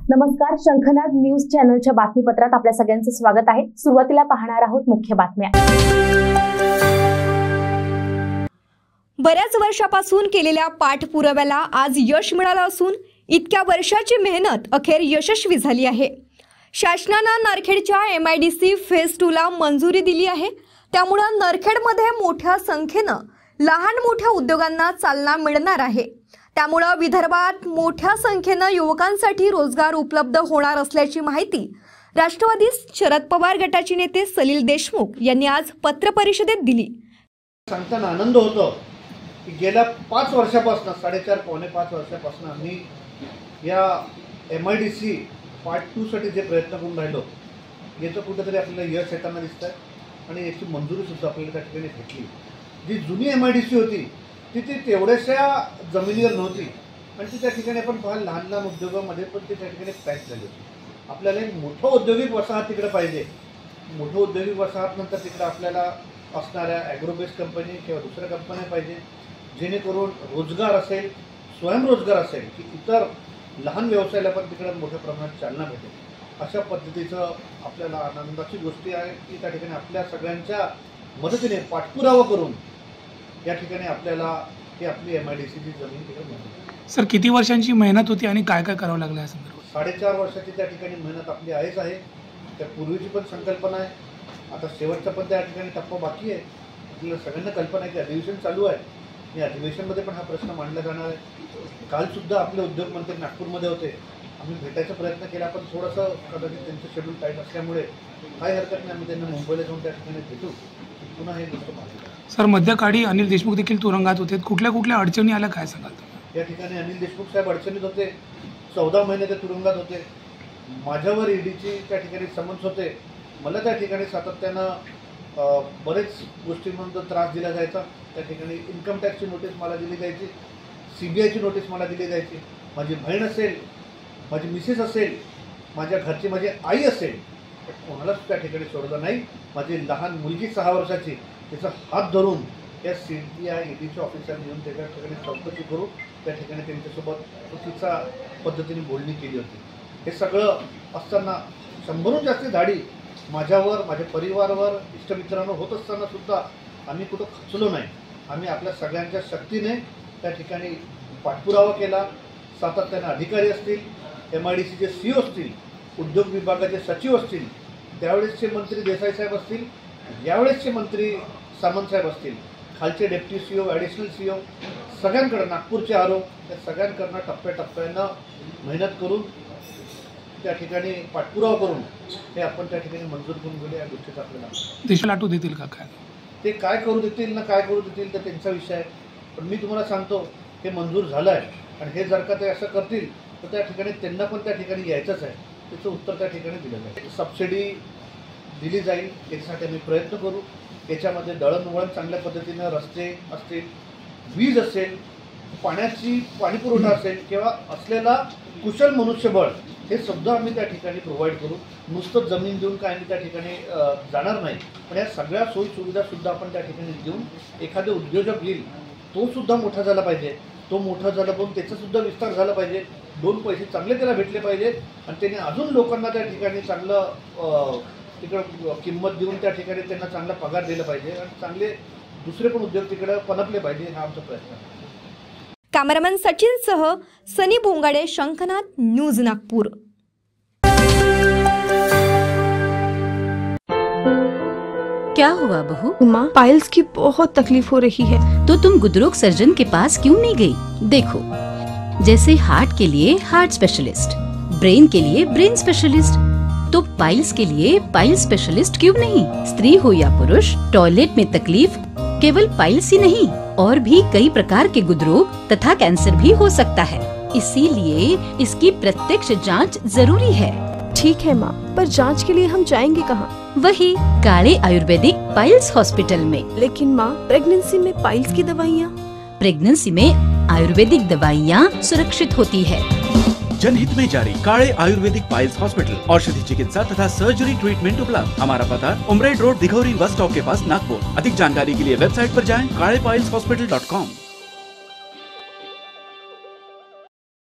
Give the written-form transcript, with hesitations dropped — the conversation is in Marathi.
नमस्कार, शंखनाद न्यूज चॅनलच्या बातमीपत्रात आपल्या सगळ्यांचं स्वागत आहे। सुरुवातीला पाहणार आहोत मुख्य बातम्या। बऱ्याच वर्षापासून केलेल्या पाठपुराव्याला आज यश मिळालं असून इतक्या वर्षाची मेहनत अखेर यशस्वी झाली आहे। शासनाने नरखेडच्या MIDC फेज 2 ला मंजुरी दिली आहे। त्यामुळे नरखेडमध्ये मोठ्या संख्येने लहान मोठ्या उद्योगांना चालना मिळणार आहे। त्यामुळे विदर्भात मोठ्या संख्येने युवकांसाठी रोजगार उपलब्ध होणार असल्याची माहिती राष्ट्रवादी शरद पवार गटाचे नेते सलील देशमुख यांनी आज पत्रपरिषदेत दिली। सांगताना आनंद होतो की गेल्या 5 वर्षापासून 4.5 पावणे 5 वर्षापासून आम्ही या MIDC पार्ट 2 साठी जे प्रयत्न करून राहिलो याचं कुठेतरी आपल्याला यश येताना दिसतंय आणि याची मंजुरी सुद्धा आपल्याला त्या ठिकाणी भेटली। जी जुनी MIDC होती ती तेवढ्याशा जमिनीवर नव्हती आणि ती त्या ठिकाणी आपण फार लहान लहान उद्योगामध्ये पण ती त्या ठिकाणी पॅक झाली होती। आपल्याला एक मोठं औद्योगिक वसाहत तिकडे पाहिजे। मोठं औद्योगिक वसाहत नंतर तिकडे आपल्याला असणाऱ्या ॲग्रोबेस कंपनी किंवा दुसऱ्या कंपन्या पाहिजे, जेणेकरून रोजगार असेल, स्वयंरोजगार असेल की इतर लहान व्यवसायाला पण तिकडे मोठ्या प्रमाणात चालना भेटेल। अशा पद्धतीचं आपल्याला आनंदाची गोष्टी आहे की त्या ठिकाणी आपल्या सगळ्यांच्या मदतीने पाठपुरावा करून या ठिकाणी आपल्याला ही आपली MIDC ची जमीन तिकडे मिळाली। सर, किती वर्षांची मेहनत होती आणि काय काय करावं लागलं या संदर्भात? 4.5 वर्षाची त्या ठिकाणी मेहनत आपली आहेच आहे। त्या पूर्वीची पण संकल्पना आहे, आता शेवटचा पण त्या ठिकाणी टप्पा बाकी आहे। आपल्याला सगळ्यांना कल्पना आहे की अधिवेशन चालू आहे। या अधिवेशनमध्ये पण हा प्रश्न मांडला जाणार आहे। कालसुद्धा आपले उद्योग मंत्री नागपूरमध्ये होते, आम्ही भेटायचा प्रयत्न केला पण थोडंसं कदाचित त्यांचं शेड्यूल टाईट असल्यामुळे काही हरकत नाही, आम्ही त्यांना मुंबईला जाऊन त्या ठिकाणी भेटू, पुन्हा हे गोष्ट पाहू। सर, मध्यकाळी अनिल देशमुख देखील तुरुंगात होते, कुठल्या कुठल्या अडचणी आल्या काय सांगाल? या ठिकाणी अनिल देशमुख साहेब अडचणीत होते, 14 महिने ते तुरुंगात होते। माझ्यावर EDची त्या ठिकाणी समन्स होते, मला त्या ठिकाणी सातत्यानं बरेच गोष्टींमध्ये त्रास दिला जायचा। त्या ठिकाणी इन्कम टॅक्सची नोटीस मला दिली जायची, CBIची नोटीस मला दिली जायची। माझी बहीण असेल, माझी मिसेस असेल, माझ्या घरची माझी आई असेल, कोणालाच त्या ठिकाणी सोडलं नाही। माझी लहान मुलगी 6 वर्षाची, तिचा हात धरून या CBI EDच्या ऑफिसर येऊन त्याच्या ठिकाणी चौकशी करू त्या ठिकाणी त्यांच्यासोबत चुकीच्या पद्धतीने बोलणी केली होती। हे सगळं असताना 100हून जास्त धाडी माझ्यावर, माझ्या परिवारावर, इष्टमित्रांवर होत असताना सुद्धा आम्ही कुठं खचलो नाही। आम्ही आपल्या सगळ्यांच्या शक्तीने त्या ठिकाणी पाठपुरावा केला। सातत्याने अधिकारी असतील, MIDCचे CEO असतील, उद्योग विभागाचे सचिव असतील, त्यावेळेसचे मंत्री देसाई साहेब असतील, यावेळेसचे मंत्री सामंत साहेब असतील, खालचे डेप्टी CEO, ॲडिशनल CEO, सगळ्यांकडे नागपूरचे आरोप, त्या सगळ्यांकडनं टप्प्याटप्प्यानं मेहनत करून त्या ठिकाणी पाठपुरावा करून हे आपण त्या ठिकाणी मंजूर करून गेले। या गोष्टीचा आपल्याला देशाला लाटू देतील का काय? ते काय करू देतील ना काय करू देतील तर त्यांचा विषय आहे, पण मी तुम्हाला सांगतो हे मंजूर झालं आहे आणि हे जर का ते असं करतील तर त्या ठिकाणी त्यांना पण त्या ठिकाणी यायचंच आहे। त्याचं उत्तर त्या ठिकाणी दिलं जाईल, सबसिडी दिली जाईल, याच्यासाठी आम्ही प्रयत्न करू। याच्यामध्ये दळणवळण चांगल्या पद्धतीनं, रस्ते असतील, वीज असेल, पाणीपुरवठा असेल किंवा असलेला कुशल मनुष्यबळ हे सुद्धा आम्ही त्या ठिकाणी प्रोव्हाइड करू। नुसतं जमीन देऊन काय आम्ही त्या ठिकाणी जाणार नाही, पण या सगळ्या सोयीसुविधासुद्धा आपण त्या ठिकाणी देऊन एखादे उद्योजक येईल तो सुद्धा मोठा झाला पाहिजे, तो मोठा झाला पण त्याचासुद्धा विस्तार झाला पाहिजे, 2 पैसे चांगले त्याला भेटले पाहिजेत आणि त्याने अजून लोकांना त्या ठिकाणी चांगलं तिकडं किंमत देऊन त्या ठिकाणी त्यांना चांगला पगार दिला पाहिजे आणि चांगले दुसरे पण उद्योग तिकडे पनपले पाहिजे, हा आमचा प्रयत्न आहे। कॅमेरामॅन सचिन सह सनी भोंगाडे, शंखनाद न्यूज नागपूर। क्या हुआ बहू? माँ, पाइल्स की बहुत तकलीफ हो रही है। तो तुम गुदरोग सर्जन के पास क्यों नहीं गई? देखो, जैसे हार्ट के लिए हार्ट स्पेशलिस्ट, ब्रेन के लिए ब्रेन स्पेशलिस्ट, तो पाइल्स के लिए पाइल स्पेशलिस्ट क्यों नहीं? स्त्री हो या पुरुष, टॉयलेट में तकलीफ केवल पाइल्स ही नहीं और भी कई प्रकार के गुदरोग तथा कैंसर भी हो सकता है। इसीलिए इसकी प्रत्यक्ष जांच जरूरी है। ठीक है माँ, पर जांच के लिए हम जाएंगे कहाँ? वही काले आयुर्वेदिक पाइल्स हॉस्पिटल में। लेकिन माँ, प्रेगनेंसी में पाइल्स की दवाइयाँ? प्रेगनेंसी में आयुर्वेदिक दवाइयाँ सुरक्षित होती है। जनहित में जारी काले आयुर्वेदिक पाइल्स हॉस्पिटल, औषधि चिकित्सा तथा सर्जरी ट्रीटमेंट उपलब्ध। हमारा पता उमरेड रोड, दिघौरी बस स्टॉप के पास, नागपुर। अधिक जानकारी के लिए वेबसाइट पर जाएं kalepileshhospital.com।